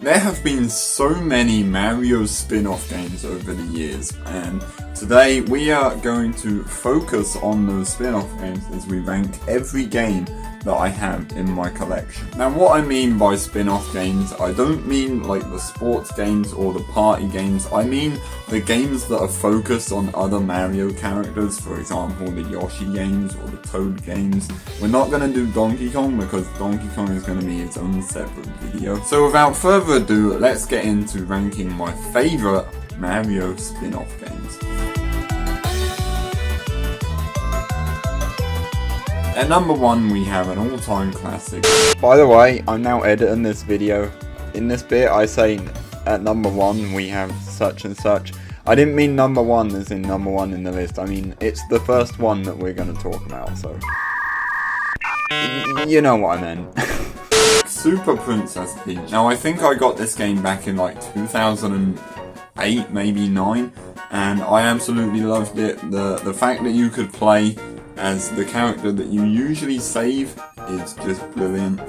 There have been so many Mario spin-off games over the years, and today we are going to focus on those spin-off games as we rank every game that I have in my collection. Now what I mean by spin-off games, I don't mean like the sports games or the party games, I mean the games that are focused on other Mario characters, for example the Yoshi games or the Toad games. We're not going to do Donkey Kong because Donkey Kong is going to be its own separate video. So without further ado, let's get into ranking my favourite Mario spin-off games. At number 1 we have an all-time classic. By the way, I'm now editing this video. In this bit I say at number 1 we have such and such. I didn't mean number 1 as in number 1 in the list. I mean it's the first one that we're going to talk about, so you know what I meant. Super Princess Peach. Now I think I got this game back in like 2008, maybe 9, and I absolutely loved it. The fact that you could play as the character that you usually save is just brilliant.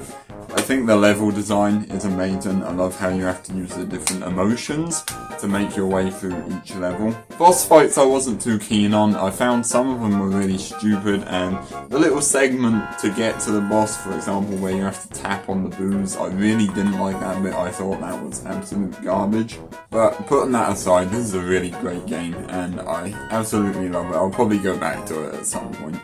I think the level design is amazing. I love how you have to use the different emotions to make your way through each level. Boss fights I wasn't too keen on. I found some of them were really stupid, and the little segment to get to the boss, for example, where you have to tap on the booze, I really didn't like that bit. I thought that was absolute garbage. But putting that aside, this is a really great game and I absolutely love it. I'll probably go back to it at some point.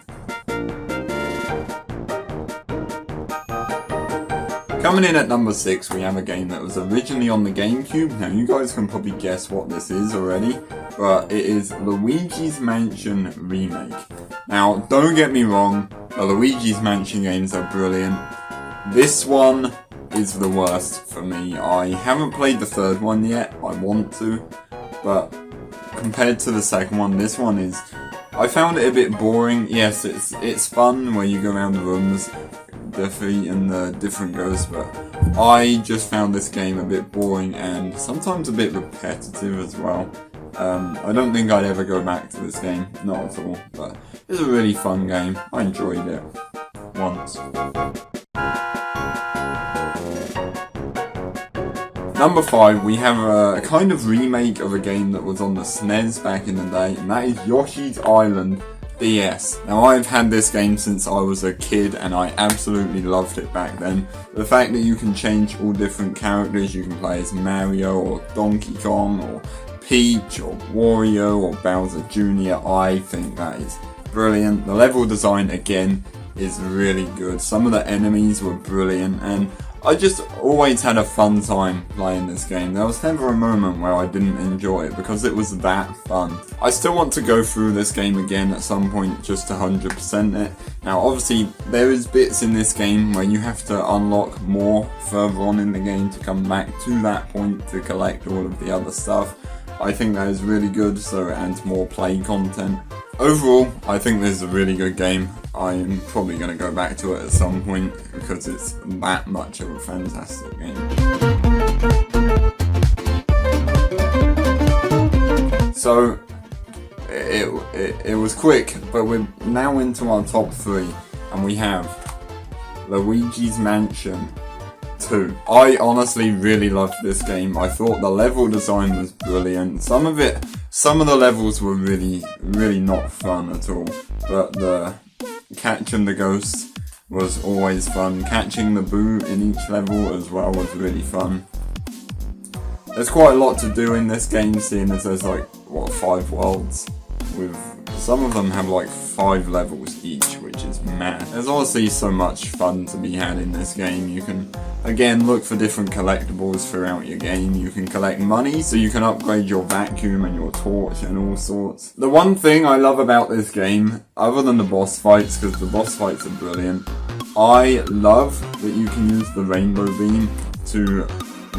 Coming in at number 6, we have a game that was originally on the GameCube. Now you guys can probably guess what this is already, but it is Luigi's Mansion Remake. Now don't get me wrong, the Luigi's Mansion games are brilliant. This one is the worst for me. I haven't played the third one yet, I want to, but compared to the second one, this one is... I found it a bit boring. Yes, it's fun where you go around the rooms defeating the different ghosts, but I just found this game a bit boring and sometimes a bit repetitive as well. I don't think I'd ever go back to this game, not at all, but it's a really fun game. I enjoyed it once. Number 5, we have a kind of remake of a game that was on the SNES back in the day, and that is Yoshi's Island DS. Now I've had this game since I was a kid and I absolutely loved it back then. The fact that you can change all different characters, you can play as Mario or Donkey Kong or Peach or Wario or Bowser Jr., I think that is brilliant. The level design again is really good. Some of the enemies were brilliant and I just always had a fun time playing this game. There was never a moment where I didn't enjoy it because it was that fun. I still want to go through this game again at some point just to 100% it. Now obviously there is bits in this game where you have to unlock more further on in the game to come back to that point to collect all of the other stuff. I think that is really good, so it adds more play content. Overall, I think this is a really good game. I'm probably going to go back to it at some point because it's that much of a fantastic game. So, it was quick, but we're now into our top 3, and we have Luigi's Mansion 2. I honestly really loved this game. I thought the level design was brilliant. Some of the levels were really not fun at all, but the catching the ghosts was always fun. Catching the boo in each level as well was really fun. There's quite a lot to do in this game, seeing as there's like, what, 5 worlds? With some of them have like 5 levels each, which is mad. There's honestly so much fun to be had in this game. You can, again, look for different collectibles throughout your game. You can collect money, so you can upgrade your vacuum and your torch and all sorts. The one thing I love about this game, other than the boss fights, because the boss fights are brilliant, I love that you can use the rainbow beam to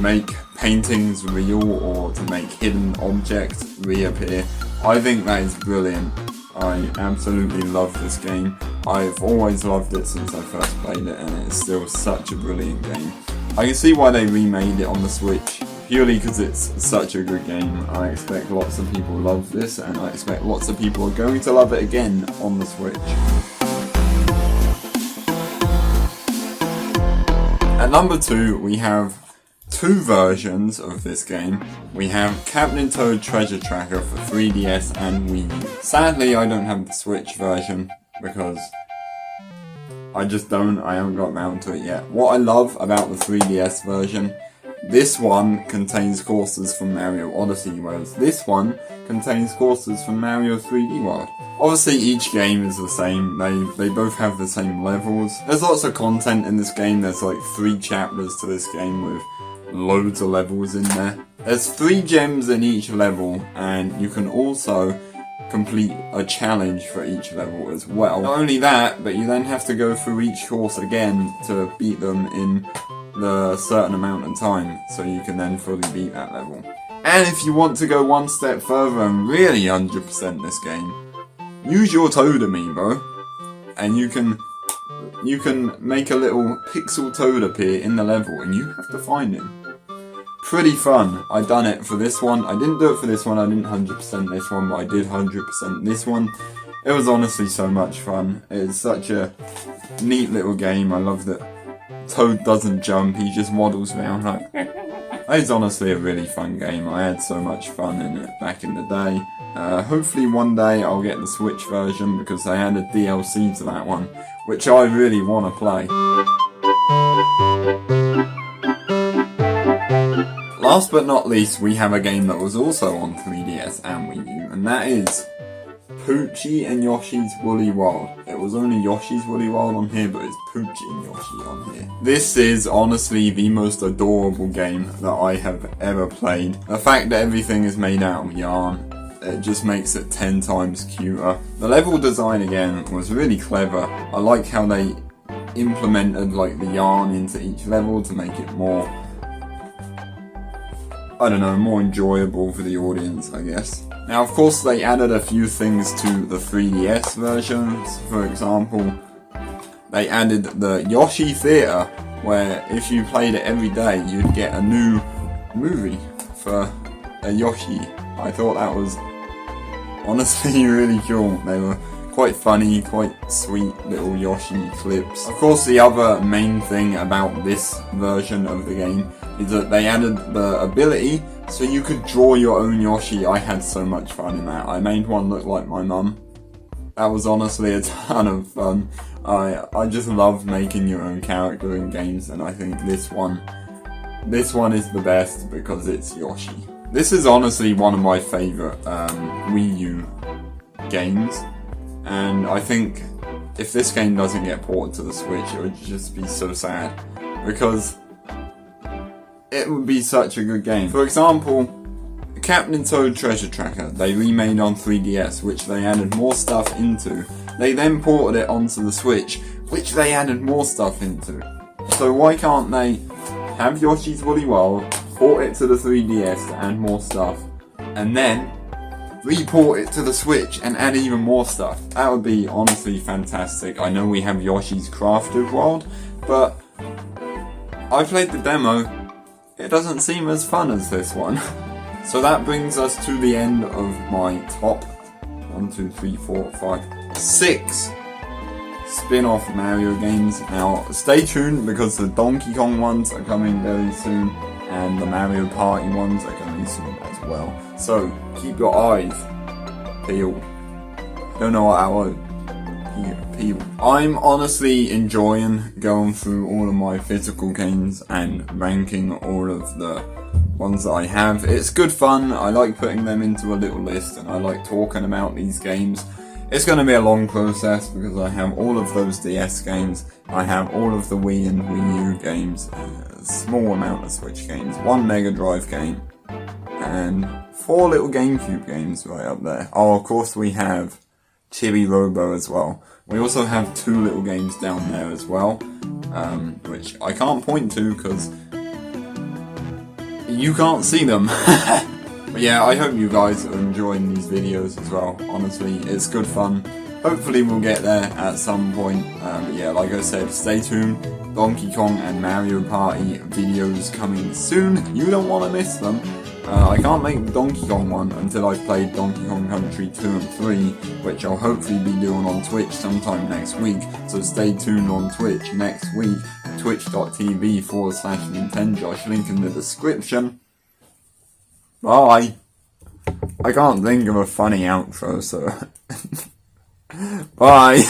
make paintings real or to make hidden objects reappear. I think that is brilliant. I absolutely love this game. I've always loved it since I first played it, and it's still such a brilliant game. I can see why they remade it on the Switch, purely because it's such a good game. I expect lots of people love this, and I expect lots of people are going to love it again on the Switch. At number 2, we have two versions of this game. We have Captain Toad Treasure Tracker for 3DS and Wii U. Sadly, I don't have the Switch version because I haven't got around to it yet. What I love about the 3DS version, this one contains courses from Mario Odyssey, whereas this one contains courses from Mario 3D World. Obviously each game is the same, they both have the same levels. There's lots of content in this game, there's like 3 chapters to this game with loads of levels in there. There's 3 gems in each level, and you can also complete a challenge for each level as well. Not only that, but you then have to go through each course again to beat them in the certain amount of time, so you can then fully beat that level. And if you want to go one step further and really 100% this game, use your Toad amiibo, and you can make a little pixel Toad appear in the level, and you have to find him. Pretty fun. I done it for this one. I didn't do it for this one, I didn't 100% this one, but I did 100% this one. It was honestly so much fun. It's such a neat little game. I love that Toad doesn't jump, he just waddles around like... It's honestly a really fun game. I had so much fun in it back in the day. Hopefully one day I'll get the Switch version because they added DLC to that one, which I really want to play. Last but not least, we have a game that was also on 3DS and Wii U, and that is Poochie and Yoshi's Woolly World. It was only Yoshi's Woolly World on here, but it's Poochie and Yoshi on here. This is honestly the most adorable game that I have ever played. The fact that everything is made out of yarn, it just makes it 10 times cuter. The level design again was really clever. I like how they implemented like the yarn into each level to make it more, I don't know, more enjoyable for the audience, I guess. Now, of course, they added a few things to the 3DS versions. For example, they added the Yoshi Theatre, where if you played it every day, you'd get a new movie for a Yoshi. I thought that was honestly really cool. They were quite funny, quite sweet little Yoshi clips. Of course, the other main thing about this version of the game is that they added the ability so you could draw your own Yoshi. I had so much fun in that. I made one look like my mum. That was honestly a ton of fun. I just love making your own character in games, and I think this one is the best because it's Yoshi. This is honestly one of my favourite Wii U games, and I think if this game doesn't get ported to the Switch, it would just be so sad, because it would be such a good game. For example, Captain Toad Treasure Tracker, they remade on 3DS, which they added more stuff into. They then ported it onto the Switch, which they added more stuff into. So why can't they have Yoshi's Woolly World, port it to the 3DS to add more stuff, and then report it to the Switch and add even more stuff? That would be honestly fantastic. I know we have Yoshi's Crafted World, but I played the demo. It doesn't seem as fun as this one. So that brings us to the end of my top 6 spin-off Mario games. Now stay tuned because the Donkey Kong ones are coming very soon and the Mario Party ones are coming soon as well. So keep your eyes peeled. Don't know what I want. Peeled. I'm honestly enjoying going through all of my physical games and ranking all of the ones that I have. It's good fun. I like putting them into a little list and I like talking about these games. It's going to be a long process because I have all of those DS games, I have all of the Wii and Wii U games, a small amount of Switch games, 1 Mega Drive game, and 4 little GameCube games right up there. Oh, of course we have Chibi Robo as well. We also have 2 little games down there as well, which I can't point to because you can't see them. But yeah, I hope you guys are enjoying these videos as well. Honestly, it's good fun. Hopefully we'll get there at some point. But yeah, like I said, stay tuned. Donkey Kong and Mario Party videos coming soon. You don't want to miss them. I can't make the Donkey Kong one until I've played Donkey Kong Country 2 and 3, which I'll hopefully be doing on Twitch sometime next week. So stay tuned on Twitch next week twitch.tv/NintendoJosh, link in the description. Bye. I can't think of a funny outro, so bye.